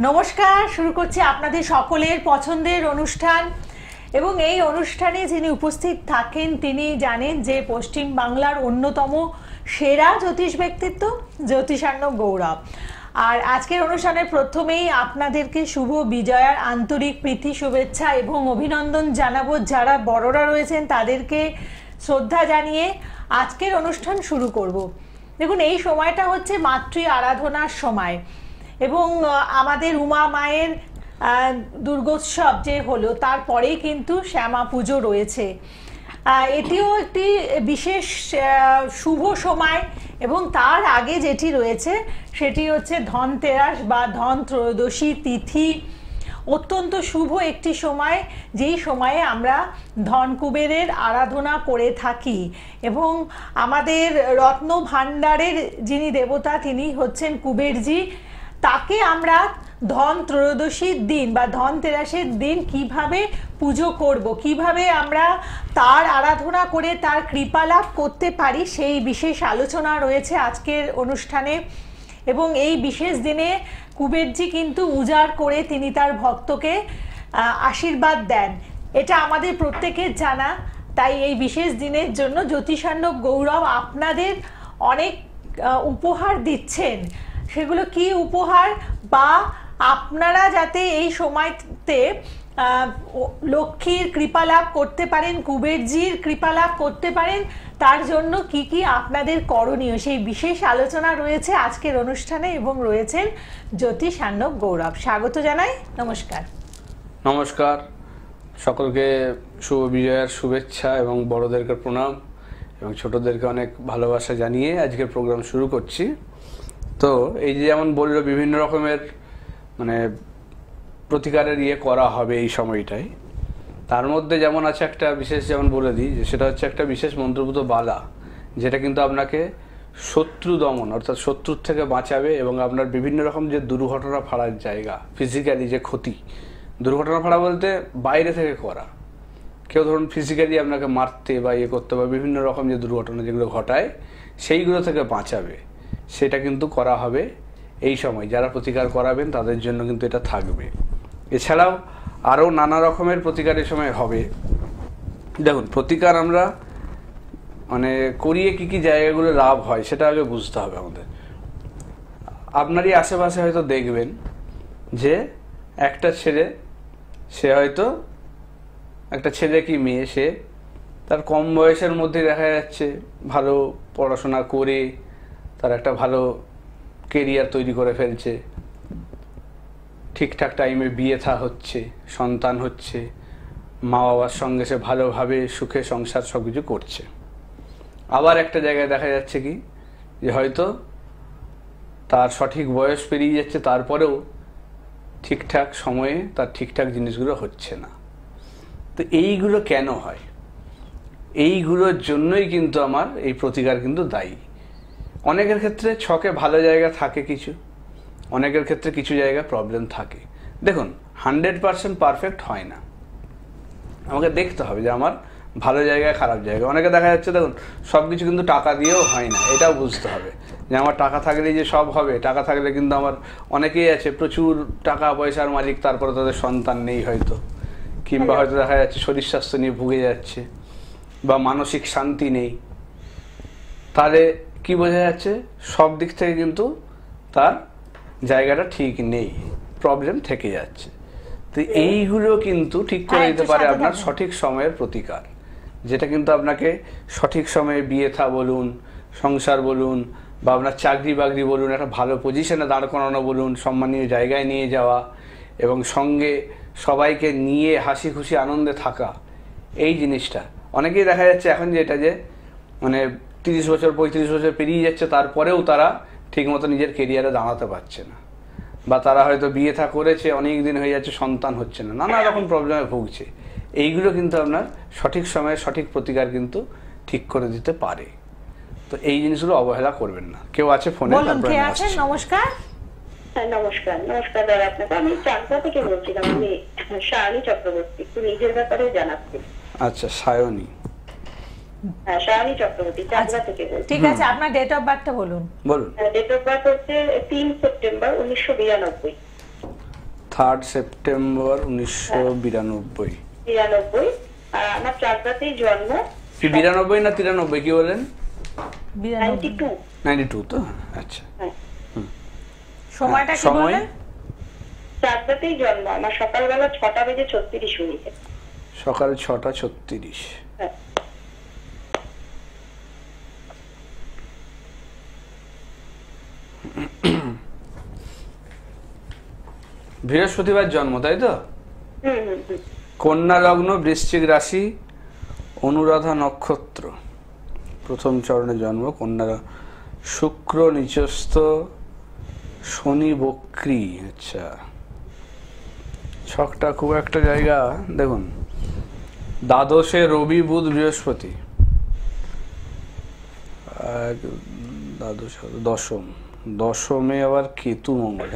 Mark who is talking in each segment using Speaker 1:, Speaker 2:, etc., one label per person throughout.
Speaker 1: নমস্কার, শুরু করছি আপনাদের সকলের পছন্দের অনুষ্ঠান। এবং এই অনুষ্ঠানে যিনি উপস্থিত থাকেন তিনি জানেন যে পশ্চিম বাংলার অন্যতম সেরা জ্যোতিষ ব্যক্তিত্ব জ্যোতিষার্ণব গৌরব। আর আজকের অনুষ্ঠানের প্রথমেই আপনাদেরকে শুভ বিজয়ার আন্তরিক প্রীতি শুভেচ্ছা এবং অভিনন্দন জানাবো। যারা বড়রা রয়েছেন তাদেরকে শ্রদ্ধা জানিয়ে আজকের অনুষ্ঠান শুরু করব। দেখুন, এই সময়টা হচ্ছে মাতৃ আরাধনার সময় এবং আমাদের উমা মায়ের দুর্গোৎসব যে হলো তারপরেই কিন্তু শ্যামা পুজো রয়েছে। এটিও একটি বিশেষ শুভ সময় এবং তার আগে যেটি রয়েছে সেটি হচ্ছে ধনতেরাস বা ধন ত্রয়োদশী তিথি। অত্যন্ত শুভ একটি সময়, যেই সময়ে আমরা ধন কুবেরের আরাধনা করে থাকি এবং আমাদের রত্ন ভাণ্ডারের যিনি দেবতা তিনি হচ্ছেন কুবেরজি। তাকে আমরা ধন ত্রয়োদশীর দিন বা ধনতেরাসের দিন কিভাবে পুজো করব, কিভাবে আমরা তার আরাধনা করে তার কৃপা লাভ করতে পারি, সেই বিশেষ আলোচনা রয়েছে আজকের অনুষ্ঠানে। এবং এই বিশেষ দিনে কুবেরজি কিন্তু উজাড় করে তিনি তার ভক্তকে আশীর্বাদ দেন, এটা আমাদের প্রত্যেকের জানা। তাই এই বিশেষ দিনের জন্য জ্যোতিষার্ণব গৌরব আপনাদের অনেক উপহার দিচ্ছেন। সেগুলো কি উপহার, বা আপনারা যাতে এই সময়তে লক্ষ্মীর কৃপা লাভ করতে পারেন, কুবেরজির কৃপা লাভ করতে পারেন, তার জন্য কি কি আপনাদের করণীয়, সেই বিশেষ আলোচনা রয়েছে আজকের অনুষ্ঠানে এবং রয়েছেন জ্যোতিষার্ণব গৌরব। স্বাগত জানাই, নমস্কার।
Speaker 2: নমস্কার, সকলকে শুভ বিজয়ার শুভেচ্ছা এবং বড়দেরকে প্রণাম এবং ছোটদেরকে অনেক ভালোবাসা জানিয়ে আজকের প্রোগ্রাম শুরু করছি। তো এই যে যেমন বললো বিভিন্ন রকমের প্রতিকারের করা হবে এই সময়টায়, তার মধ্যে যেমন আছে একটা বিশেষ, যেমন বলে দিই যে সেটা হচ্ছে একটা বিশেষ মন্ত্রভূত বালা, যেটা কিন্তু আপনাকে শত্রু দমন অর্থাৎ শত্রুর থেকে বাঁচাবে এবং আপনার বিভিন্ন রকম যে দুর্ঘটনা ফাড়ার জায়গা, ফিজিক্যালি যে ক্ষতি, দুর্ঘটনা ফাড়া বলতে বাইরে থেকে করা, কেউ ধরুন ফিজিক্যালি আপনাকে মারতে বা করতে বা বিভিন্ন রকম যে দুর্ঘটনা যেগুলো ঘটায় সেইগুলো থেকে বাঁচাবে, সেটা কিন্তু করা হবে এই সময়। যারা প্রতিকার করাবেন তাদের জন্য কিন্তু এটা থাকবে। এছাড়াও আরও নানা রকমের প্রতিকার এই সময় হবে। দেখুন, প্রতিকার আমরা করিয়ে কি কি জায়গাগুলো লাভ হয় সেটা আগে বুঝতে হবে আমাদের। আপনারই আশেপাশে হয়তো দেখবেন যে একটা ছেলে, সে হয়তো একটা ছেলে কি মেয়ে, সে তার কম বয়সের মধ্যে দেখা যাচ্ছে ভালো পড়াশোনা করে তার একটা ভালো কেরিয়ার তৈরি করে ফেলছে, ঠিকঠাক টাইমে বিয়ে থা হচ্ছে, সন্তান হচ্ছে, মা বাবার সঙ্গে সে ভালোভাবে সুখে সংসার সব কিছু করছে। আবার একটা জায়গায় দেখা যাচ্ছে কি যে হয়তো তার সঠিক বয়স পেরিয়ে যাচ্ছে, তারপরেও ঠিকঠাক সময়ে তার ঠিকঠাক জিনিসগুলো হচ্ছে না। তো এইগুলো কেন হয়? এইগুলোর জন্যই কিন্তু আমার এই প্রতিকার কিন্তু দায়ী। অনেকের ক্ষেত্রে ছকে ভালো জায়গা থাকে কিছু, অনেকের ক্ষেত্রে কিছু জায়গায় প্রবলেম থাকে। দেখুন, 100% পারফেক্ট হয় না, আমাকে দেখতে হবে যে আমার ভালো জায়গায় খারাপ জায়গা। অনেকে দেখা যাচ্ছে দেখুন সব কিছু কিন্তু টাকা দিয়েও হয় না, এটাও বুঝতে হবে যে আমার টাকা থাকলেই যে সব হবে। টাকা থাকলে কিন্তু আমার অনেকেই আছে প্রচুর টাকা পয়সার মালিক, তারপরে তাদের সন্তান নেই হয়তো, কিংবা হয়তো দেখা যাচ্ছে শরীর স্বাস্থ্য নিয়ে ভুগে যাচ্ছে বা মানসিক শান্তি নেই। তাহলে কি বোঝা যাচ্ছে? সব দিক থেকে কিন্তু তার জায়গাটা ঠিক নেই, প্রবলেম থেকে যাচ্ছে। তো এইগুলো কিন্তু ঠিক করে দিতে পারে আপনার সঠিক সময়ের প্রতিকার, যেটা কিন্তু আপনাকে সঠিক সময়ে বিয়ে থা বলুন, সংসার বলুন, বা আপনার চাকরি বাকরি বলুন, একটা ভালো পজিশনে দাঁড় করানো বলুন, সম্মানীয় জায়গায় নিয়ে যাওয়া এবং সঙ্গে সবাইকে নিয়ে হাসি খুশি আনন্দে থাকা, এই জিনিসটা। অনেকেই দেখা যাচ্ছে এখন যেটা যে 30 বছর 35 বছর পেরিয়ে যাচ্ছে, তারপরেও তারা ঠিকমতো নিজের কেরিয়ারে দাঁড়াতে পারছে না, বা তারা হয়তো বিয়ে থা করেছে অনেক দিন হয়ে যাচ্ছে, সন্তান হচ্ছে না, নানা রকম প্রবলেমে ভুগছে। এইগুলো কিন্তু আপনার সঠিক সময়ে সঠিক প্রতিকার কিন্তু ঠিক করে দিতে পারে। তো এই জিনিসগুলো অবহেলা করবেন না। কেউ আছে ফোনে?
Speaker 1: নমস্কার।
Speaker 3: নমস্কার। নমস্কার দাদা, আপনাকে আমি চাকদা থেকে বলছিলাম। আমি সায়নী চক্রবর্তী, একটু নিজের ব্যাপারে জানাচ্ছি।
Speaker 2: আচ্ছা, সায়নী।
Speaker 3: হ্যাঁ, সায়নী চক্রবর্তী, চাকদা থেকে বলছি।
Speaker 1: ঠিক আছে, আপনার ডেট অফ বার্থটা বলুন।
Speaker 2: বলুন।
Speaker 3: ডেট অফ বার্থ হচ্ছে 3 সেপ্টেম্বর 1992।
Speaker 2: 3 সেপ্টেম্বর 1992।
Speaker 3: 92। আর আমার চাকদাতেই জন্ম।
Speaker 2: কি 92 না 93 কি বলেন?
Speaker 3: 92।
Speaker 2: 92 তো, আচ্ছা।
Speaker 1: সময়টা কি
Speaker 2: সময়?
Speaker 1: বলেন?
Speaker 3: চাকদাতেই জন্ম আমার, সকালবেলা 6:36।
Speaker 2: সকাল 6:36।
Speaker 3: হ্যাঁ।
Speaker 2: বৃহস্পতিবার জন্ম, তাই তো?
Speaker 3: হুম হুম হুম।
Speaker 2: কন্যা লগ্ন, বৃশ্চিক রাশি, অনুরাধা নক্ষত্র, প্রথম চরণে জন্ম, কন্যা, শুক্র নিচস্থ, শনি বক্রী। আচ্ছা, ছকটা খুব একটা জায়গা দেখুন, দ্বাদশে রবি বুধ বৃহস্পতি, দ্বাদশ দশমে আবার কেতু মঙ্গল।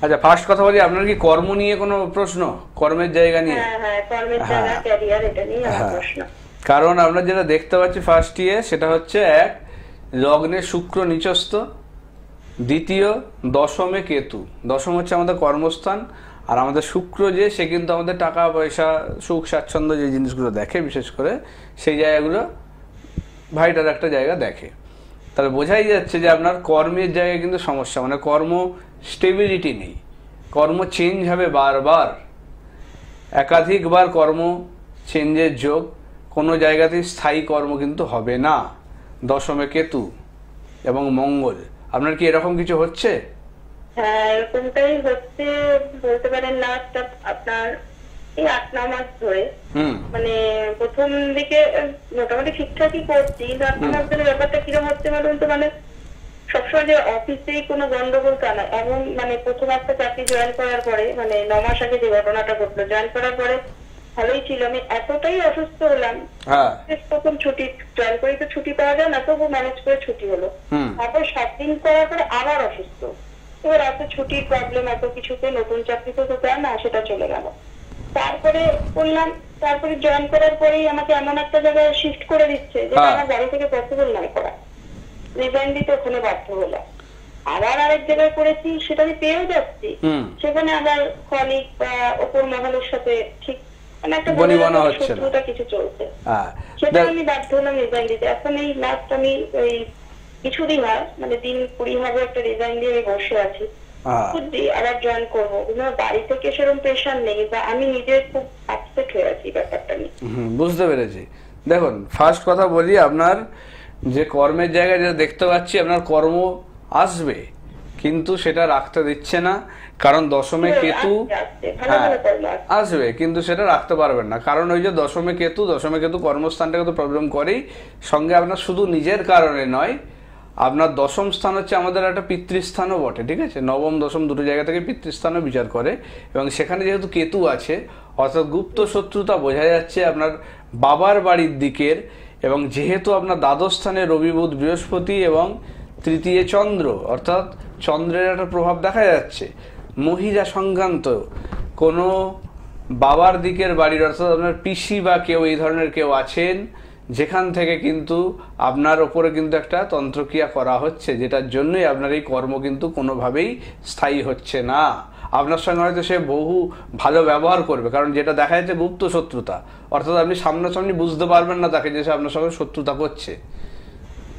Speaker 2: আচ্ছা, ফার্স্ট কথা বলি, আপনার কি কর্ম নিয়ে কোনো প্রশ্ন, কর্মের জায়গা নিয়ে?
Speaker 3: হ্যাঁ হ্যাঁ, কর্মের জায়গা, ক্যারিয়ার, এটা নিয়ে আমার প্রশ্ন।
Speaker 2: কারণ আমরা যেটা দেখতে পাচ্ছি ফার্স্ট ইয়ে, সেটা হচ্ছে এক, লগ্নে শুক্র নিচস্থ, দ্বিতীয় দশমে কেতু। দশম হচ্ছে আমাদের কর্মস্থান, আর আমাদের শুক্র যে, সে কিন্তু আমাদের টাকা পয়সা, সুখ স্বাচ্ছন্দ্য যে জিনিসগুলো দেখে, বিশেষ করে সেই জায়গাগুলো ভাইটার একটা জায়গা দেখে। তাহলে বোঝাই যাচ্ছে যে আপনার কর্মের জায়গায় কিন্তু সমস্যা, মানে কর্ম স্টেবিলিটি নেই, কর্ম চেঞ্জ হবে বারবার, একাধিকবার কর্ম চেঞ্জের যোগ, কোনো জায়গাতেই স্থায়ী কর্ম কিন্তু হবে না। দশমে কেতু এবং মঙ্গল, আপনার কি এরকম কিছু হচ্ছে?
Speaker 3: হ্যাঁ, এরকমটাই হচ্ছে বলতে পারেন। লাস্ট আপনার এই 8-9 মাস ধরে, মানে প্রথম দিকে মোটামুটি ঠিকঠাকই করছি, 8 মাস ধরে ব্যাপারটা কিরকম হচ্ছে বলুন তো, মানে সবসময় যে অফিসেই কোনো গন্ডগোল তা না, এমন মানে প্রথম একটা চাকরি জয়েন করার পরে, মানে 9 মাস আগে যে ঘটনাটা ঘটলো, জয়েন করার পরে ভালোই ছিল, আমি এতটাই অসুস্থ হলাম, প্রথম ছুটি জয়েন করেই তো ছুটি পাওয়া যায় না, তবু ম্যানেজ করে ছুটি হলো। তারপর 7 দিন করার পরে আবার অসুস্থ, এবার এত ছুটির প্রবলেম, এত কিছুতে নতুন চাকরিতে তো দেয় না, সেটা চলে গেল। তারপরে করলাম, তারপরে জয়েন করার পরেই আমাকে এমন একটা জায়গায় শিফট করে দিচ্ছে যেটা আমার বাড়ি থেকে পসিবল নয় করা, রিজাইন দিতে ওখানে বাধ্য হলাম। আবার আরেক জায়গায় করেছি, সেটা আমি পেয়েও যাচ্ছি, সেখানে আবার কলিগ বা ওপর মহলের সাথে ঠিক মানে একটা শত্রুতা কিছু চলছে, সেটা আমি বাধ্য হলাম রিজাইন দিতে। এখন এই লাস্ট আমি ওই কিছুদিন হয়, মানে দিন 20 হবে, একটা রিজাইন দিয়ে আমি বসে আছি, আবার জয়েন করবো, কিন্তু বাড়ি থেকে সেরকম প্রেশার নেই, বা আমি নিজে খুব আপসেট হয়ে আছি ব্যাপারটা নিয়ে।
Speaker 2: বুঝতে পেরেছি। দেখুন, ফার্স্ট কথা বলি, আপনার যে কর্মের জায়গায় যেটা দেখতে পাচ্ছি, আপনার কর্ম আসবে, কিন্তু সেটা রাখতে দিচ্ছে না, কারণ দশমে কেতু, আসবে কিন্তু সেটা রাখতে পারবেন না, কারণ ওই যে দশমে কেতু কর্মস্থানটাকে তো প্রবলেম করেই, সঙ্গে আপনার শুধু নিজের কারণে নয়, আপনার দশম স্থান হচ্ছে আমাদের একটা পিতৃস্থানও বটে, ঠিক আছে? নবম দশম দুটো জায়গা থেকে পিতৃস্থানও বিচার করে, এবং সেখানে যেহেতু কেতু আছে, অর্থাৎ গুপ্ত শত্রুতা বোঝা যাচ্ছে আপনার বাবার বাড়ির দিকের, এবং যেহেতু আপনার দ্বাদশ স্থানে রবি বুধ বৃহস্পতি এবং তৃতীয় চন্দ্র, অর্থাৎ চন্দ্রের একটা প্রভাব দেখা যাচ্ছে, মহিলা সংক্রান্ত কোনো বাবার দিকের বাড়ির, অর্থাৎ আপনার পিসি বা কেউ এই ধরনের কেউ আছেন, যেখান থেকে কিন্তু আপনার ওপরে কিন্তু একটা তন্ত্রক্রিয়া করা হচ্ছে, যেটার জন্যই আপনার এই কর্ম কিন্তু কোনোভাবেই স্থায়ী হচ্ছে না। আপনার সঙ্গে হয়তো সে বহু ভালো ব্যবহার করবে, কারণ যেটা দেখা যাচ্ছে গুপ্ত শত্রুতা, অর্থাৎ আপনি সামনাসামনি বুঝতে পারবেন না তাকে যে সে আপনার সঙ্গে শত্রুতা করছে,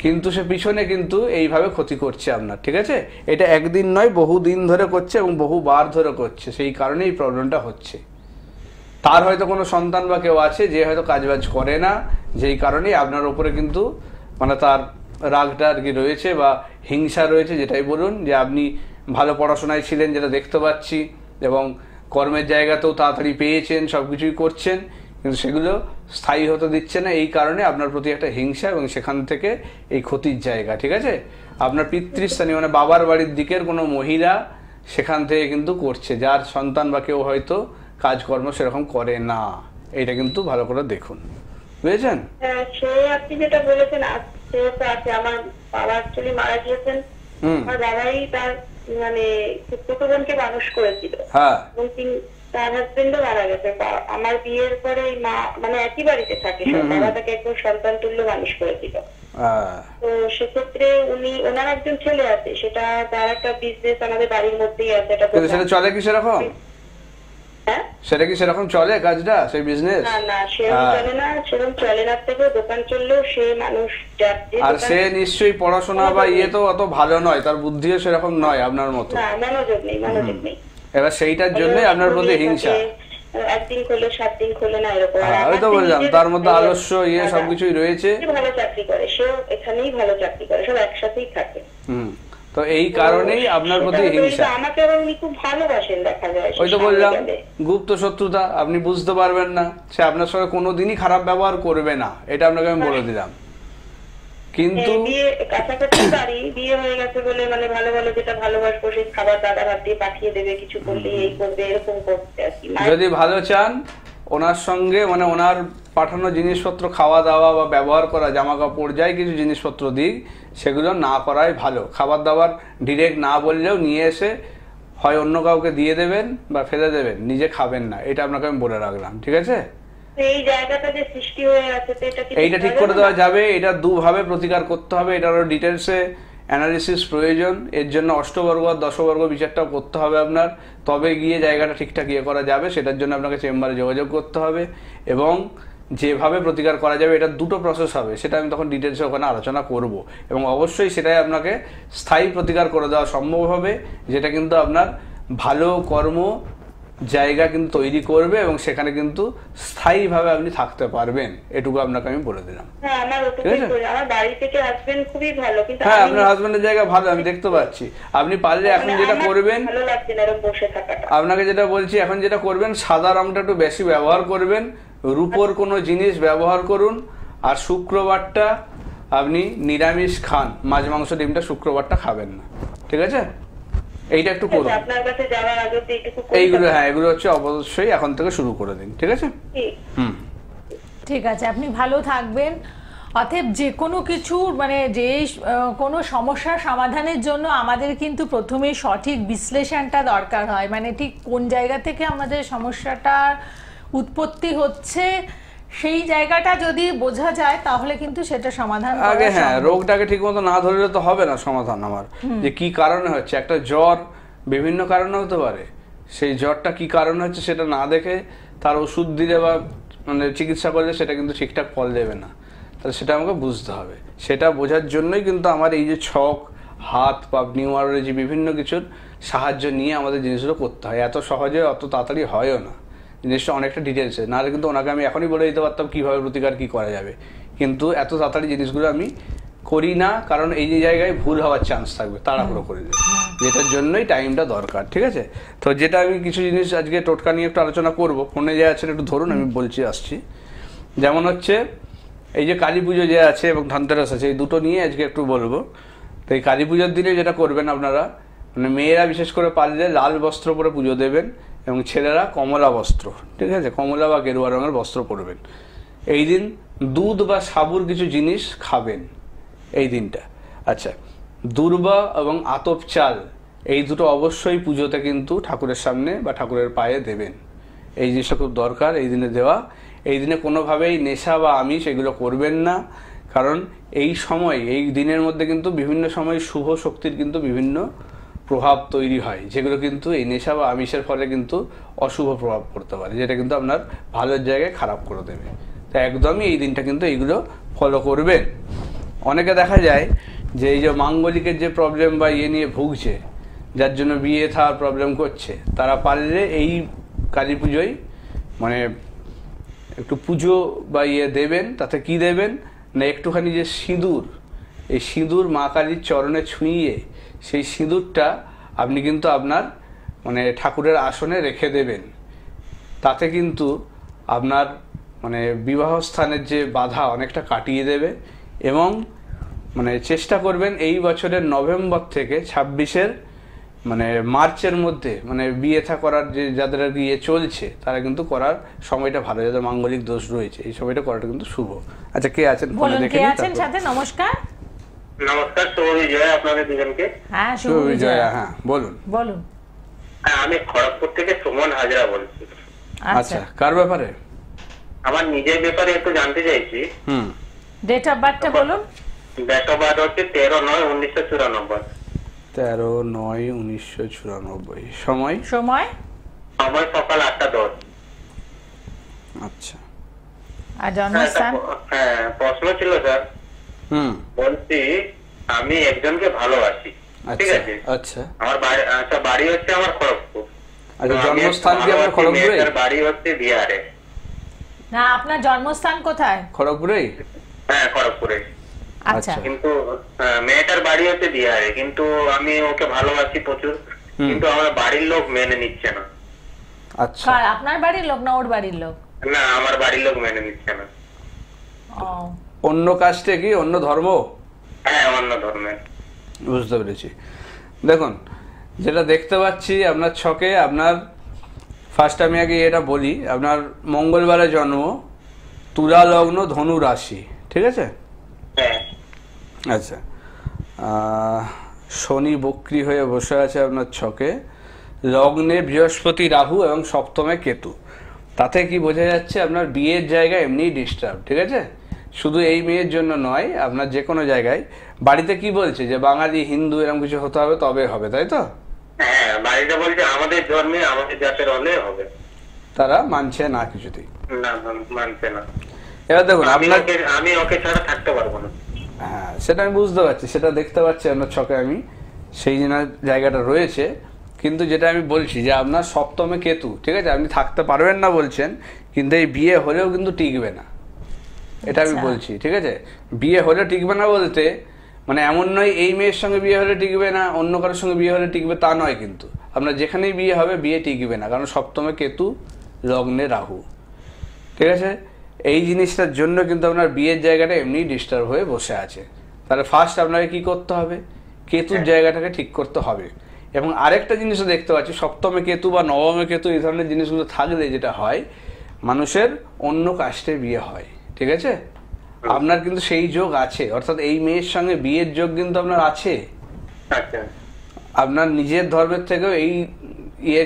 Speaker 2: কিন্তু সে পিছনে কিন্তু এইভাবে ক্ষতি করছে আপনার, ঠিক আছে? এটা একদিন নয়, বহু দিন ধরে করছে এবং বহুবার ধরে করছে, সেই কারণেই এই প্রবলেমটা হচ্ছে। তার হয়তো কোনো সন্তান বা কেউ আছে যে হয়তো কাজবাজ করে না, যেই কারণেই আপনার ওপরে কিন্তু মানে তার রাগটা আর কি রয়েছে, বা হিংসা রয়েছে, যেটাই বলুন, যে আপনি ভালো পড়াশোনায় ছিলেন যেটা দেখতে পাচ্ছি, এবং কর্মের জায়গাতেও তাড়াতাড়ি পেয়েছেন, সব কিছুই করছেন, কিন্তু সেগুলো স্থায়ী হতে দিচ্ছে না, এই কারণে আপনার প্রতি একটা হিংসা, এবং সেখান থেকে এই ক্ষতির জায়গা, ঠিক আছে? আপনার পিতৃস্থানীয় মানে বাবার বাড়ির দিকের কোনো মহিলা সেখান থেকে কিন্তু করছে, যার সন্তান বা কেউ হয়তো কাজকর্ম সেরকম করে না, এইটা কিন্তু ভালো করে দেখুন, বুঝেছেন?
Speaker 3: সে আপনি যেটা বলেছেন, আমার বাবা অ্যাকচুয়ালি মারা গিয়েছেন, আমার বাবাই তার মানে ছোট বোনকে মানুষ করেছিল, এবং তার হাজবেন্ডও মারা গেছে। আমার বিয়ের পরে মা মানে একই বাড়িতে থাকে, বাবা তাকে একদম সন্তান তুল্য মানুষ করেছিল। তো সেক্ষেত্রে ওনার একজন ছেলে আছে, সেটা তার একটা বিজনেস আমাদের বাড়ির মধ্যেই আছে,
Speaker 2: সেটা চলে কি সেরকম?
Speaker 3: হ্যাঁ
Speaker 2: সেটা কি সেরকম চলে কাজটা, সেই বিজনেস?
Speaker 3: না না সেরকম চলে না, সেরকম চলে না থেকে দোকান চললেও সে মানুষ
Speaker 2: আর সে নিশ্চয়ই পড়াশোনা বা ইয়ে তো অত ভালো নয়, তার বুদ্ধিও সেরকম নয় আপনার মতো।
Speaker 3: না, মনোযোগ নেই।
Speaker 2: এবার সেইটার জন্যই আপনার প্রতি হিংসা।
Speaker 3: একদিন খোলে 7 দিন খোলে না, এরকম।
Speaker 2: ওই তো বললাম, তার মধ্যে আলস্য ইয়ে সবকিছুই রয়েছে।
Speaker 3: ভালো চাকরি করে, সেও এখানেই ভালো চাকরি করে, সব একসাথেই থাকে।
Speaker 2: তো এই কারণেই আপনার প্রতি হিংসা।
Speaker 3: আমাকে আবার উনি খুব ভালোবাসেন দেখা যায়।
Speaker 2: ওই তো বললাম, গুপ্ত শত্রুতা, আপনি বুঝতে পারবেন না, সে আপনার সঙ্গে কোনোদিনই খারাপ ব্যবহার করবে না, এটা আপনাকে আমি বলে দিলাম। কিন্তু
Speaker 3: বিয়ে কাছাকাছি বাড়ি, বিয়ে হয়ে গেছে বলে মানে ভালো ভালো যেটা ভালোবাসবো সেই খাবার দাদা হাত দিয়ে পাঠিয়ে দেবে, কিছু করলে এই করবে, এরকম করতে আর কি।
Speaker 2: যদি ভালো চান ওনার সঙ্গে মানে ওনার পাঠানো জিনিসপত্র খাওয়া দাওয়া বা ব্যবহার করা জামা কাপড় যাই কিছু জিনিসপত্র দিক, সেগুলো না করাই ভালো। খাবার দাবার ডিরেক্ট না বললেও নিয়ে এসে হয় অন্য কাউকে দিয়ে দেবেন বা ফেলে দেবেন, নিজে খাবেন না, এটা আপনাকে আমি বলে রাখলাম, ঠিক আছে?
Speaker 3: এই জায়গাটা যে সৃষ্টি হয়ে আছে
Speaker 2: এইটা ঠিক করে দেওয়া যাবে। এটা দুভাবে প্রতিকার করতে হবে, এটারও ডিটেলসে অ্যানালিসিস প্রয়োজন। এর জন্য অষ্টবর্গ আর দশবর্গ বিচারটাও করতে হবে আপনার, তবে গিয়ে জায়গাটা ঠিকঠাক ইয়ে করা যাবে। সেটার জন্য আপনাকে চেম্বারে যোগাযোগ করতে হবে, এবং যেভাবে প্রতিকার করা যাবে এটা দুটো প্রসেস হবে, সেটা আমি তখন ডিটেলসে ওখানে আলোচনা করব। এবং অবশ্যই সেটাই আপনাকে স্থায়ী প্রতিকার করে দেওয়া সম্ভব হবে, যেটা কিন্তু আপনার ভালো কর্ম জায়গা কিন্তু তৈরি করবে এবং সেখানে কিন্তু স্থায়ীভাবে আপনি থাকতে পারবেন, এটুকু আপনাকে আমি বলে দিলাম।
Speaker 3: হ্যাঁ, আমার বাড়ি থেকে হাজবেন্ড খুবই ভালো, কিন্তু
Speaker 2: হ্যাঁ, আপনার হাজবেন্ডের জায়গা ভালো, আমি দেখতে পাচ্ছি। আপনি পারলে এখন যেটা করবেন,
Speaker 3: ভালো লাগছে না এরকম বসে থাকাটা।
Speaker 2: আপনাকে যেটা বলছি, এখন যেটা করবেন, সাদা রংটা একটু বেশি ব্যবহার করবেন, রূপোর কোনো জিনিস ব্যবহার করুন, আর শুক্রবারটা আপনি নিরামিষ খান, মাছ মাংস ডিমটা শুক্রবারটা খাবেন না, ঠিক আছে? এইটা একটু করুন।
Speaker 3: আপনার কাছে যাওয়ার আগে এইটুকু
Speaker 2: এইগুলো, হ্যাঁ, এগুলো হচ্ছে অবশ্যই এখন থেকে শুরু করে দিন, ঠিক আছে?
Speaker 1: ঠিক আছে, আপনি ভালো থাকবেন। অতএব যে কোনো কিছু মানে যে কোনো সমস্যার সমাধানের জন্য আমাদের কিন্তু প্রথমে সঠিক বিশ্লেষণটা দরকার হয়, মানে ঠিক কোন জায়গা থেকে আমাদের সমস্যাটার উৎপত্তি হচ্ছে সেই জায়গাটা যদি বোঝা যায় তাহলে কিন্তু সেটা সমাধান করা
Speaker 2: আগে। হ্যাঁ,
Speaker 1: সম্ভব।
Speaker 2: রোগটাকে ঠিকমতো না ধরলে তো হবে না সমাধান আমার, যে কি কারণে হচ্ছে। একটা জ্বর বিভিন্ন কারণে হতে পারে, সেই জ্বরটা কি কারণে হচ্ছে সেটা না দেখে তার ওষুধ দিলে বা মানে চিকিৎসা করলে সেটা কিন্তু ঠিকঠাক ফল দেবে না, তাহলে সেটা আমাকে বুঝতে হবে। সেটা বোঝার জন্যই কিন্তু আমার এই যে ছক, হাত বা নিউমারোলজি বিভিন্ন কিছুর সাহায্য নিয়ে আমাদের জিনিসগুলো করতে হয়। এত সহজে অত তাড়াতাড়ি হয়ও না, জিনিসটা অনেকটা ডিটেলসে। নাহলে কিন্তু ওনাকে আমি এখনই বলে দিতে পারতাম কীভাবে প্রতিকার কী করা যাবে, কিন্তু এত তাড়াতাড়ি জিনিসগুলো আমি করি না, কারণ এই যে জায়গায় ভুল হওয়ার চান্স থাকবে তাড়াহুড়ো করে দেবে, যেটার জন্যই টাইমটা দরকার, ঠিক আছে? তো যেটা আমি কিছু জিনিস আজকে টোটকা নিয়ে একটু আলোচনা করব, ফোনে যে আছেন একটু ধরুন, আমি বলছি আসছি। যেমন হচ্ছে এই যে কালী পুজো যে আছে এবং ধনতেরাস আছে, এই দুটো নিয়ে আজকে একটু বলবো। তো এই কালী পুজোর দিনে যেটা করবেন আপনারা, মানে মেয়েরা বিশেষ করে পারলে লাল বস্ত্র পরে পুজো দেবেন, এবং ছেলেরা কমলা বস্ত্র, ঠিক আছে, কমলা বা গেরুয়া রঙের বস্ত্র পরবেন। এই দিন দুধ বা সাবুর কিছু জিনিস খাবেন এই দিনটা। আচ্ছা, দূর্বা এবং আতপ চাল এই দুটো অবশ্যই পুজোতে কিন্তু ঠাকুরের সামনে বা ঠাকুরের পায়ে দেবেন, এই জিনিসটা খুব দরকার এই দিনে দেওয়া। এই দিনে কোনোভাবেই নেশা বা আমিষ এগুলো করবেন না, কারণ এই সময় এই দিনের মধ্যে কিন্তু বিভিন্ন সময় শুভ শক্তির কিন্তু বিভিন্ন প্রভাব তৈরি হয়, যেগুলো কিন্তু এই নেশা বা আমিষের ফলে কিন্তু অশুভ প্রভাব পড়তে পারে, যেটা কিন্তু আপনার ভালোর জায়গায় খারাপ করে দেবে। তো একদমই এই দিনটা কিন্তু এইগুলো ফলো করবেন। অনেকে দেখা যায় যে এই যে মাঙ্গলিকের যে প্রবলেম বা ইয়ে নিয়ে ভুগছে, যার জন্য বিয়ে থাকার প্রবলেম করছে, তারা পারলে এই কালী পুজোয় মানে একটু পুজো বা ইয়ে দেবেন। তাতে কি দেবেন না, একটুখানি যে সিঁদুর, এই সিঁদুর মা কালীর চরণে ছুঁইয়ে সেই সিঁদুরটা আপনি কিন্তু আপনার মানে ঠাকুরের আসনে রেখে দেবেন। তাতে কিন্তু আপনার মানে বিবাহ স্থানের যে বাধা অনেকটা কাটিয়ে দেবে। এবং মানে চেষ্টা করবেন এই বছরের নভেম্বর থেকে 26-এর মানে মার্চের মধ্যে মানে বিয়ে থা করার যে যাদের বিয়ে চলছে তারা কিন্তু করার সময়টা ভালো, যাদের মাঙ্গলিক দোষ রয়েছে এই সময়টা করাটা কিন্তু শুভ। আচ্ছা, কে আছেন ফোনে দেখে নিন।
Speaker 1: আছেন সাথে? নমস্কার।
Speaker 3: নমস্কার, শুভ বিজয় আপনাদের দুজনকে।
Speaker 1: হ্যাঁ, শুভ বিজয়।
Speaker 2: হ্যাঁ, বলুন।
Speaker 3: আমি খড়গপুর থেকে সুমন হাজরা বলছি।
Speaker 2: আচ্ছা, কার ব্যাপারে?
Speaker 3: আমার নিজের ব্যাপারে একটু জানতে চাইছি।
Speaker 1: ডেট অফ বার্থটা বলুন।
Speaker 3: ডেট অফ বার্থ হচ্ছে 13/9/1994।
Speaker 2: 13/9/1994। সময়?
Speaker 3: সকাল 8টা 10।
Speaker 1: আর জন্মস্থান?
Speaker 4: হ্যাঁ, প্রশ্ন ছিল স্যার। বলছি আমি একজনকে ভালোবাসি, ঠিক আছে?
Speaker 2: আচ্ছা,
Speaker 4: আমার বাড়ি হচ্ছে আমার খড়গপুর।
Speaker 2: আচ্ছা, জন্মস্থান কি আপনার খড়গপুরে?
Speaker 4: বাড়ি হচ্ছে বিহারে।
Speaker 1: না, আপনার জন্মস্থান কোথায়?
Speaker 2: খড়গপুরেই?
Speaker 4: হ্যাঁ, খড়গপুরে।
Speaker 1: আচ্ছা,
Speaker 4: কিন্তু মেয়েটার বাড়ি হচ্ছে বিহারে, কিন্তু আমি ওকে ভালোবাসি প্রচুর, কিন্তু আমার বাড়ির লোক মেনে নিচ্ছে না।
Speaker 2: আচ্ছা,
Speaker 1: আপনার বাড়ির লোক না ওর বাড়ির লোক?
Speaker 4: না, আমার বাড়ির লোক মেনে নিচ্ছে না।
Speaker 2: অন্য কাস্টে কি, অন্য ধর্ম?
Speaker 4: হ্যাঁ, অন্য ধর্মের।
Speaker 2: বুঝতে পেরেছি। দেখুন, যেটা দেখতে পাচ্ছি আপনার ছকে, আপনার ফার্স্ট আমি আগে এটা বলি, আপনার মঙ্গলবারে জন্ম, তুলা লগ্ন, ধনু রাশি, ঠিক আছে?
Speaker 4: হ্যাঁ।
Speaker 2: আচ্ছা, শনি বক্রি হয়ে বসে আছে আপনার ছকে, লগ্নে বৃহস্পতি রাহু এবং সপ্তমে কেতু। তাতে কি বোঝা যাচ্ছে, আপনার বিয়ের জায়গা এমনিই ডিস্টার্ব, ঠিক আছে? শুধু এই মেয়ের জন্য নয়, আপনার যে কোনো জায়গায়। বাড়িতে কি বলছে যে বাঙালি হিন্দু এরকম কিছু হতে হবে তবে হবে, তাই তো?
Speaker 4: হ্যাঁ, বাড়িতে বলছে আমাদের ধর্মে আমাদের জাতের হলে হবে।
Speaker 2: তারা মানছে না কিছুতেই?
Speaker 4: না, মানছে না।
Speaker 2: এবার দেখুন,
Speaker 4: আমি ওকে ছাড়া থাকতে পারবো না।
Speaker 2: হ্যাঁ, সেটা আমি বুঝতে পারছি, সেটা দেখতে পাচ্ছি আপনার ছকে আমি, সেই জায়গাটা রয়েছে। কিন্তু যেটা আমি বলছি যে আপনার সপ্তমে কেতু, ঠিক আছে? আপনি থাকতে পারবেন না বলছেন, কিন্তু এই বিয়ে হলেও কিন্তু টিকবে না, এটা আমি বলছি, ঠিক আছে? বিয়ে হলে টিকবে না বলতে মানে এমন নয় এই মেয়ের সঙ্গে বিয়ে হলে টিকবে না, অন্য কারোর সঙ্গে বিয়ে হলে টিকবে, তা নয়। কিন্তু আপনার যেখানেই বিয়ে হবে, বিয়ে টিকবে না, কারণ সপ্তমে কেতু, লগ্নে রাহু, ঠিক আছে? এই জিনিসটার জন্য কিন্তু আপনার বিয়ের জায়গাটা এমনি ডিস্টার্ব হয়ে বসে আছে। তাহলে ফার্স্ট আপনাকে কি করতে হবে, কেতুর জায়গাটাকে ঠিক করতে হবে। এবং আরেকটা জিনিসও দেখতে পাচ্ছি, সপ্তমে কেতু বা নবমে কেতু এই ধরনের জিনিসগুলো থাকলে যেটা হয়, মানুষের অন্য কাস্টে বিয়ে হয়, ঠিক আছে? আপনার কিন্তু সেই যোগ আছে, অর্থাৎ এই মেয়ের সঙ্গে বিয়ের যোগ কিন্তু আপনার আছে। আপনার নিজের ধর্মের থেকেও এই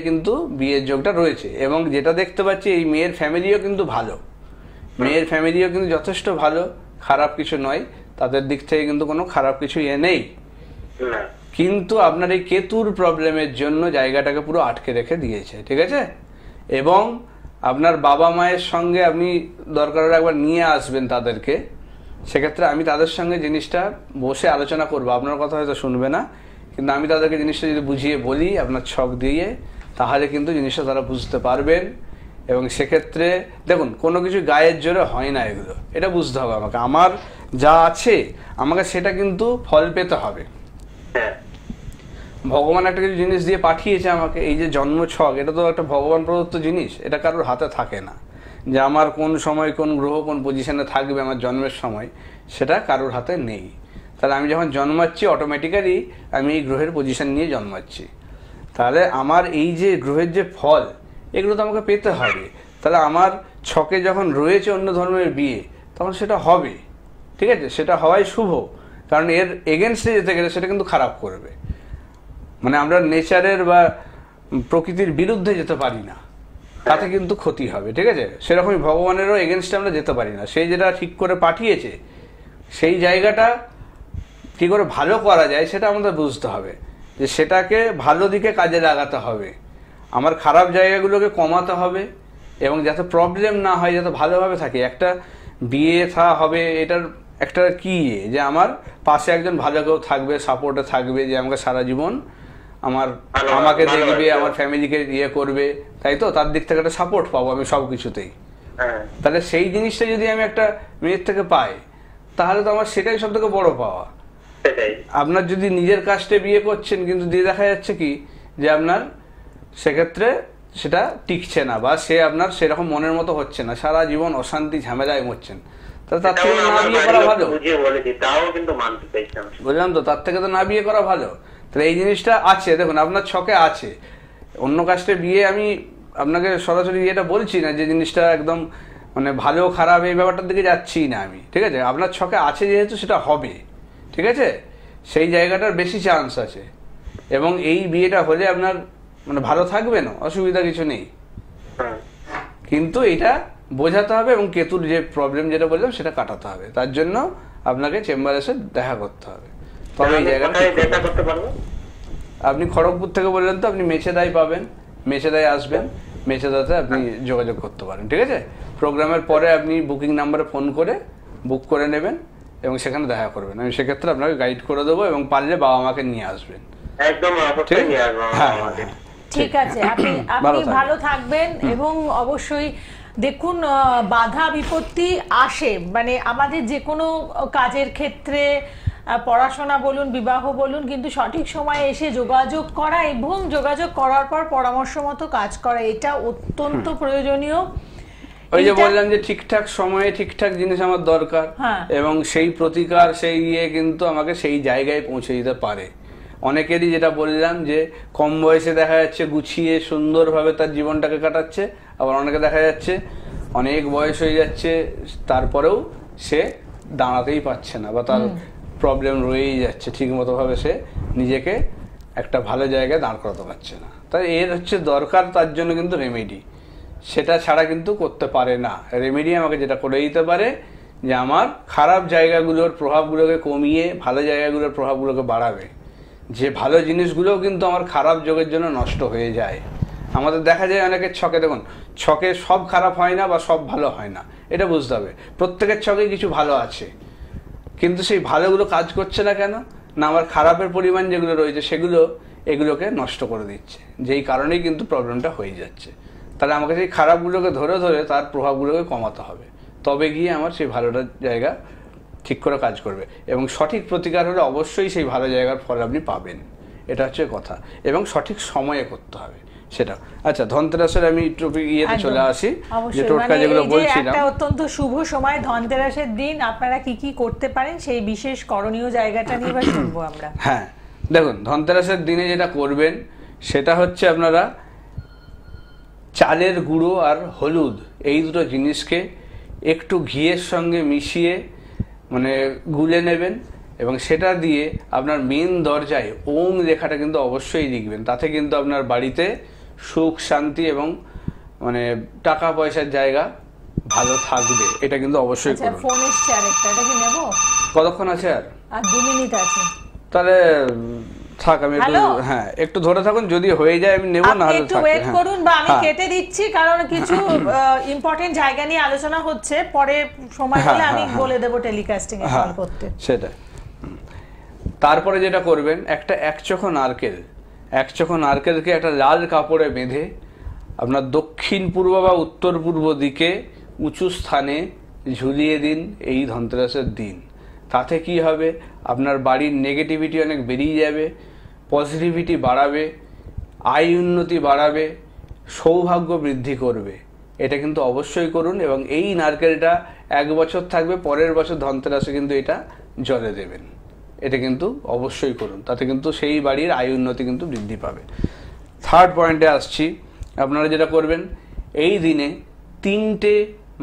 Speaker 2: কিন্তু বিয়ের যোগটা রয়েছে। এবং যেটা দেখতে পাচ্ছি, এই মেয়ের ফ্যামিলিও কিন্তু ভালো, মেয়ের ফ্যামিলিও কিন্তু যথেষ্ট ভালো, খারাপ কিছু নয়, তাদের দিক থেকে কিন্তু কোনো খারাপ কিছু নেই। কিন্তু আপনার এই কেতুর প্রবলেমের জন্য জায়গাটাকে পুরো আটকে রেখে দিয়েছে, ঠিক আছে? এবং আপনার বাবা মায়ের সঙ্গে আপনি দরকার হলে একবার নিয়ে আসবেন তাদেরকে, সেক্ষেত্রে আমি তাদের সঙ্গে জিনিসটা বসে আলোচনা করবো। আপনার কথা হয়তো শুনবে না, কিন্তু আমি তাদেরকে জিনিসটা যদি বুঝিয়ে বলি আপনার ছক দিয়ে, তাহলে কিন্তু জিনিসটা তারা বুঝতে পারবেন। এবং সেক্ষেত্রে দেখুন, কোনো কিছু গায়ের জোরে হয় না, এগুলো এটা বুঝতে হবে আমাকে। আমার যা আছে আমাকে সেটা কিন্তু ফল পেতে হবে। ভগবান একটা কিছু জিনিস দিয়ে পাঠিয়েছে আমাকে, এই যে জন্ম ছক, এটা তো একটা ভগবান প্রদত্ত জিনিস, এটা কারোর হাতে থাকে না। যে আমার কোন সময় কোন গ্রহ কোন পজিশনে থাকবে আমার জন্মের সময়, সেটা কারোর হাতে নেই। তাহলে আমি যখন জন্মাচ্ছি, অটোমেটিক্যালি আমি এই গ্রহের পজিশন নিয়ে জন্মাচ্ছি। তাহলে আমার এই যে গ্রহের যে ফল, এগুলো তো আমাকে পেতে হবে। তাহলে আমার ছকে যখন রয়েছে অন্য ধর্মের বিয়ে, তখন সেটা হবে, ঠিক আছে? সেটা হওয়াই শুভ, কারণ এর এগেনস্টে যেতে গেলে সেটা কিন্তু খারাপ করবে। মানে আমরা নেচারের বা প্রকৃতির বিরুদ্ধে যেতে পারি না, তাতে কিন্তু ক্ষতি হবে, ঠিক আছে? সেরকমই ভগবানেরও এগেনস্টে আমরা যেতে পারি না। সেই যেটা ঠিক করে পাঠিয়েছে, সেই জায়গাটা কী করে ভালো করা যায় সেটা আমাদের বুঝতে হবে, যে সেটাকে ভালো দিকে কাজে লাগাতে হবে। আমার খারাপ জায়গাগুলোকে কমাতে হবে, এবং যাতে প্রবলেম না হয়, যাতে ভালোভাবে থাকে। একটা বিয়ে হবে, এটার একটা কি যে আমার পাশে একজন ভালো কেউ থাকবে, সাপোর্টে থাকবে, যে আমাকে সারা জীবন আমাকে দেখবে, আমার ফ্যামিলিকে ইয়ে করবে, তাই তো? তার দিক থেকে একটা সাপোর্ট পাবো আমি সব কিছুতেই। তাহলে সেই জিনিসটা যদি আমি একটা মেয়ের থেকে পাই, তাহলে তো আমার সেটাই সব থেকে বড় পাওয়া। আপনার যদি নিজের কাস্টে বিয়ে করছেন, কিন্তু দিয়ে দেখা যাচ্ছে কি যে আপনার সেক্ষেত্রে সেটা টিকছে না, বা সে আপনার সেরকম মনের মতো হচ্ছে না, সারা জীবন অশান্তি ঝামেলায় মরছেন, তাহলে তার থেকে না বিয়ে করা ভালো। বুঝলাম তো, তার থেকে তো না বিয়ে করা ভালো। তাহলে এই জিনিসটা আছে, দেখুন আপনার ছকে আছে। অন্য কাস্টে বিয়ে আমি আপনাকে সরাসরি এটা বলছি না, যে জিনিসটা একদম মানে ভালো খারাপ এই ব্যাপারটার দিকে যাচ্ছি না আমি, ঠিক আছে? আপনার ছকে আছে যেহেতু সেটা হবে, ঠিক আছে? সেই জায়গাটার বেশি চান্স আছে। এবং এই বিয়েটা হলে আপনার মানে ভালো থাকবে না, অসুবিধা কিছু নেই, কিন্তু এটা বোঝাতে হবে। এবং কেতুর যে প্রবলেম যেটা বললাম সেটা কাটাতে হবে। তার জন্য আপনাকে চেম্বারে এসে দেখা করতে হবে, তবে এই জায়গাটা দেখা করতে পারবো। আপনি খড়গপুর থেকে বললেন তো, আপনি মেছেদাই পাবেন, মেছেদাই আসবেন। মেচেদাতে আপনি যোগাযোগ করতে পারেন। ঠিক আছে, প্রোগ্রামের পরে আপনি বুকিং নাম্বারে ফোন করে বুক করে নেবেন এবং সেখানে দেখা করবেন। আমি সেক্ষেত্রে আপনাকে গাইড করে দেবো এবং পারলে বাবা মাকে নিয়ে আসবেন।
Speaker 4: একদম অবশ্যই নিয়ে আসবো আমাকে।
Speaker 1: ঠিক আছে, আপনি ভালো থাকবেন এবং অবশ্যই দেখুন বাধা বিপত্তি আসে, মানে আমাদের যে কোনো কাজের ক্ষেত্রে, পড়াশোনা বলুন, বিবাহ বলুন, কিন্তু সঠিক সময়ে এসে যোগাযোগ করা এবং যোগাযোগ করার পর পরামর্শ মতো কাজ করা, এটা অত্যন্ত প্রয়োজনীয়।
Speaker 2: ওই যে বললাম যে ঠিকঠাক সময়ে ঠিকঠাক জিনিস আমার দরকার, এবং সেই প্রতিকার সেই ইয়ে কিন্তু আমাকে সেই জায়গায় পৌঁছে দিতে পারে। অনেকেরই যেটা বললাম যে কম বয়সে দেখা যাচ্ছে গুছিয়ে সুন্দরভাবে তার জীবনটাকে কাটাচ্ছে, আবার অনেকে দেখা যাচ্ছে অনেক বয়স হয়ে যাচ্ছে তারপরেও সে দাঁড়াতেই পারছে না বা তার প্রবলেম রয়েই যাচ্ছে, ঠিক মতো ভাবে সে নিজেকে একটা ভালো জায়গায় দাঁড় করাতে পারছে না। তাই এর হচ্ছে দরকার তার জন্য কিন্তু রেমেডি, সেটা ছাড়া কিন্তু করতে পারে না। রেমেডি আমাকে যেটা করে দিতে পারে যে আমার খারাপ জায়গাগুলোর প্রভাবগুলোকে কমিয়ে ভালো জায়গাগুলোর প্রভাবগুলোকে বাড়াবে। যে ভালো জিনিসগুলোও কিন্তু আমার খারাপ যোগের জন্য নষ্ট হয়ে যায়। আমাদের দেখা যায় অনেকের ছকে, দেখুন ছকে সব খারাপ হয় না বা সব ভালো হয় না, এটা বুঝতে হবে। প্রত্যেকের ছকে কিছু ভালো আছে, কিন্তু সেই ভালোগুলো কাজ করছে না কেন? না আমার খারাপের পরিমাণ যেগুলো রয়েছে সেগুলো এগুলোকে নষ্ট করে দিচ্ছে, যেই কারণেই কিন্তু প্রবলেমটা হয়ে যাচ্ছে। তাহলে আমাকে সেই খারাপগুলোকে ধরে ধরে তার প্রভাবগুলোকে কমাতে হবে, তবে গিয়ে আমার সেই ভালোটার জায়গা ঠিক করে কাজ করবে। এবং সঠিক প্রতিকার হলে অবশ্যই সেই ভালো জায়গার ফল আপনি পাবেন, এটা হচ্ছে কথা। এবং সঠিক সময়ে করতে হবে সেটা। আচ্ছা, ধনতেরাসের আমি টপিক ইয়েতে চলে আসি, যে টোটকা যেগুলো বলছিলাম।
Speaker 1: একটা অত্যন্ত শুভ সময় ধনতেরাসের দিন, আপনারা কি কি করতে পারেন সেই বিশেষ করণীয় জায়গাটা নিয়ে এবার শুনবো আমরা।
Speaker 2: হ্যাঁ, দেখুন ধনতেরাসের দিনে যেটা করবেন সেটা হচ্ছে আপনারা চালের গুঁড়ো আর হলুদ এই দুটো জিনিসকে একটু ঘিয়ের সঙ্গে মিশিয়ে মানে গুলে নেবেন, এবং সেটা দিয়ে আপনার মেন দরজায় ওম লেখাটা কিন্তু অবশ্যই লিখবেন। তাতে কিন্তু আপনার বাড়িতে সুখ শান্তি এবং মানে টাকা পয়সার জায়গা ভালো থাকবে, এটা কিন্তু অবশ্যই করুন।
Speaker 1: ফোন এসছে আরেকটা, এটা কি নেব?
Speaker 2: কতক্ষণ আছে? আর
Speaker 1: 2 মিনিট আছে।
Speaker 2: তাহলে থাক, আমি একটু একটু ধরে থাকুন, যদি হয়ে যায় আমি নেব, না হলে
Speaker 1: একটু ওয়েট করুন, বা আমি কেটে দিচ্ছি, কারণ কিছু ইম্পর্টেন্ট জায়গা নিয়ে আলোচনা হচ্ছে, পরে সময় হলে আমি বলে দেব টেলিকাস্টিং এ কল করতে।
Speaker 2: সেটা। তারপরে যেটা করবেন, একটা একচোখো নারকেলকে একটা লাল কাপড়ে বেঁধে আপনার দক্ষিণ পূর্ব বা উত্তর পূর্ব দিকে উঁচু স্থানে ঝুলিয়ে দিন এই ধনতেরাসের দিন। তাতে কি হবে, আপনার বাড়ির নেগেটিভিটি অনেক বেরিয়ে যাবে, পজিটিভিটি বাড়াবে, আয় উন্নতি বাড়াবে, সৌভাগ্য বৃদ্ধি করবে। এটা কিন্তু অবশ্যই করুন। এবং এই নারকেলটা 1 বছর থাকবে, পরের বছর ধনতেরাসে কিন্তু এটা জলে দেবেন। এটা কিন্তু অবশ্যই করুন, তাতে কিন্তু সেই বাড়ির আয় উন্নতি কিন্তু বৃদ্ধি পাবে। থার্ড পয়েন্টে আসছি, আপনারা যেটা করবেন, এই দিনে 3টে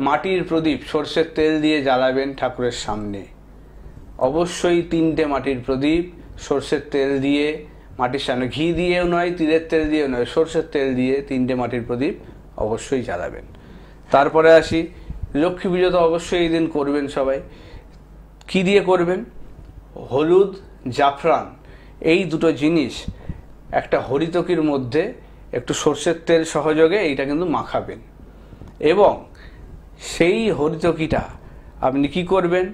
Speaker 2: মাটির প্রদীপ সরষের তেল দিয়ে জ্বালাবেন ঠাকুরের সামনে। অবশ্যই 3টে মাটির প্রদীপ সরষের তেল দিয়ে মাটির সামনে, ঘি দিয়েও নয়, তিলের তেল দিয়েও নয়, সরষের তেল দিয়ে 3টে মাটির প্রদীপ অবশ্যই জ্বালাবেন। তারপরে আসি, লক্ষ্মী পুজো তো অবশ্যই এই দিন করবেন সবাই। কি দিয়ে করবেন? হলুদ, জাফরান এই দুটো জিনিস একটা হরিতকির মধ্যে একটু সরষের তেল সহযোগে এইটা কিন্তু মাখাবেন, এবং সেই হরিতকিটা আপনি কি করবেন,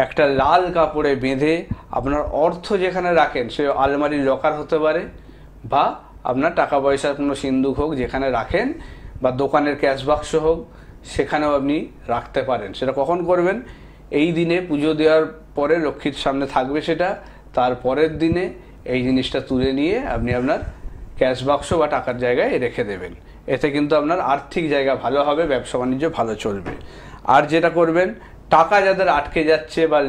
Speaker 2: একটা লাল কাপড়ে বেঁধে আপনার অর্থ যেখানে রাখেন, সে আলমারির লকার হতে পারে, বা আপনার টাকা পয়সার কোনো সিন্দুক হোক যেখানে রাখেন, বা দোকানের ক্যাশ বাক্স হোক, সেখানেও আপনি রাখতে পারেন। সেটা কখন করবেন? এই দিনে পুজো দেওয়ার পরে লক্ষ্মীর সামনে থাকবে সেটা, তারপরের দিনে এই জিনিসটা তুলে নিয়ে আপনি আপনার ক্যাশ বাক্স বা টাকার জায়গায় রেখে দেবেন। এতে কিন্তু আপনার আর্থিক জায়গা ভালো হবে, ব্যবসা বাণিজ্য ভালো চলবে। আর যেটা করবেন, টাকা যাদের আটকে যাচ্ছে বা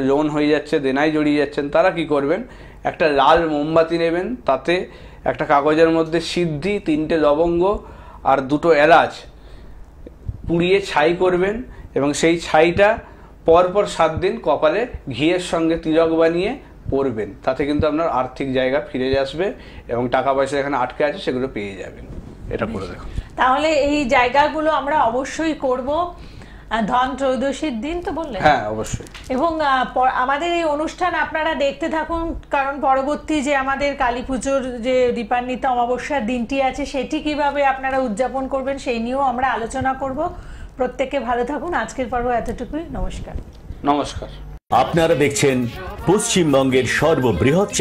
Speaker 2: লোন হয়ে যাচ্ছে, দেনায় জড়িয়ে যাচ্ছেন, তারা কি করবেন, একটা লাল মোমবাতি নেবেন, তাতে একটা কাগজের মধ্যে সিদ্ধি, 3টে লবঙ্গ আর 2টো এলাচ পুড়িয়ে ছাই করবেন, এবং সেই ছাইটা পরপর 7 দিন কপালে ঘিয়ের সঙ্গে তিলক বানিয়ে পরবেন। তাতে কিন্তু আপনার আর্থিক জায়গা ফিরে আসবে এবং টাকা পয়সা এখানে আটকে আছে সেগুলো পেয়ে যাবেন। এটা করে দেখুন।
Speaker 1: তাহলে এই জায়গাগুলো আমরা অবশ্যই করব। ধন ত্রয়োদশীর দিন তো বললেন?
Speaker 2: হ্যাঁ অবশ্যই।
Speaker 1: এবং আমাদের এই অনুষ্ঠান আপনারা দেখতে থাকুন, কারণ পরবর্তী যে আমাদের কালী পুজোর যে দীপান্বিতা অমাবস্যার দিনটি আছে সেটি কিভাবে আপনারা উদযাপন করবেন সেই নিয়েও আমরা আলোচনা করব। প্রত্যেকে ভালো থাকুন। আজকের পর্ব এতটুকুই। নমস্কার।
Speaker 2: নমস্কার।
Speaker 5: আপনারা দেখছেন পশ্চিমবঙ্গের সর্ববৃহৎ